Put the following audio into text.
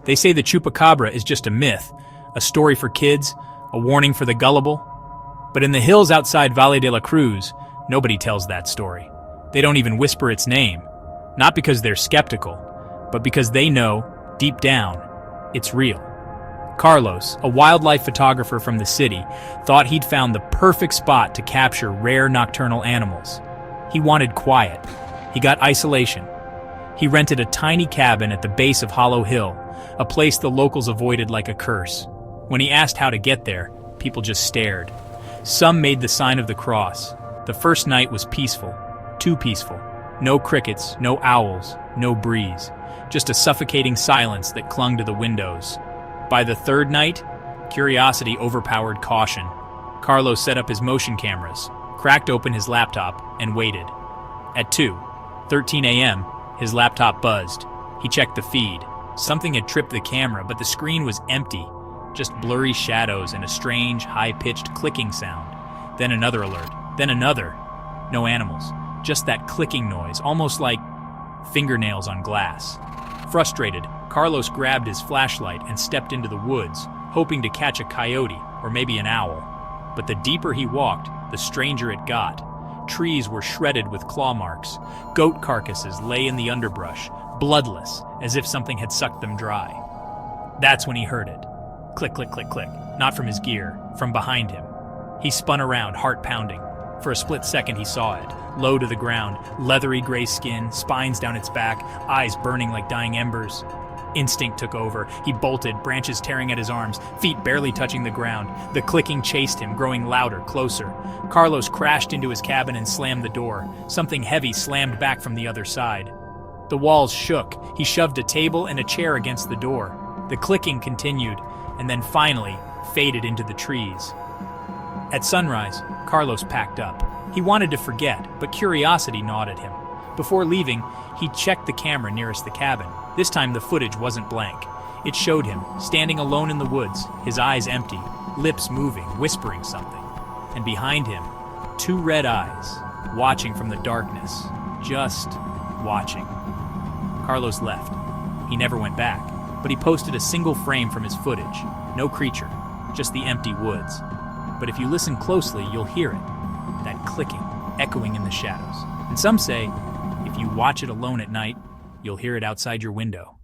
They say the Chupacabra is just a myth, a story for kids, a warning for the gullible. But in the hills outside Valle de la Cruz, nobody tells that story. They don't even whisper its name, not because they're skeptical, but because they know, deep down, it's real. Carlos, a wildlife photographer from the city, thought he'd found the perfect spot to capture rare nocturnal animals. He wanted quiet. He got isolation. He rented a tiny cabin at the base of Hollow Hill, a place the locals avoided like a curse. When he asked how to get there, people just stared. Some made the sign of the cross. The first night was peaceful, too peaceful. No crickets, no owls, no breeze. Just a suffocating silence that clung to the windows. By the third night, curiosity overpowered caution. Carlos set up his motion cameras, cracked open his laptop, and waited. At 2:13 a.m., his laptop buzzed. He checked the feed. Something had tripped the camera, but the screen was empty. Just blurry shadows and a strange, high-pitched clicking sound. Then another alert. Then another. No animals. Just that clicking noise, almost like fingernails on glass. Frustrated, Carlos grabbed his flashlight and stepped into the woods, hoping to catch a coyote or maybe an owl. But the deeper he walked, the stranger it got. Trees were shredded with claw marks. Goat carcasses lay in the underbrush, bloodless, as if something had sucked them dry. That's when he heard it. Click, click, click, click. Not from his gear, from behind him. He spun around, heart pounding. For a split second he saw it, low to the ground, leathery gray skin, spines down its back, eyes burning like dying embers. Instinct took over. He bolted, branches tearing at his arms, feet barely touching the ground. The clicking chased him, growing louder, closer. Carlos crashed into his cabin and slammed the door. Something heavy slammed back from the other side. The walls shook. He shoved a table and a chair against the door. The clicking continued, and then finally faded into the trees. At sunrise, Carlos packed up. He wanted to forget, but curiosity gnawed at him. Before leaving, he checked the camera nearest the cabin. This time the footage wasn't blank. It showed him, standing alone in the woods, his eyes empty, lips moving, whispering something. And behind him, two red eyes, watching from the darkness, just watching. Carlos left. He never went back, but he posted a single frame from his footage. No creature, just the empty woods. But if you listen closely, you'll hear it, that clicking, echoing in the shadows. And some say, if you watch it alone at night, you'll hear it outside your window.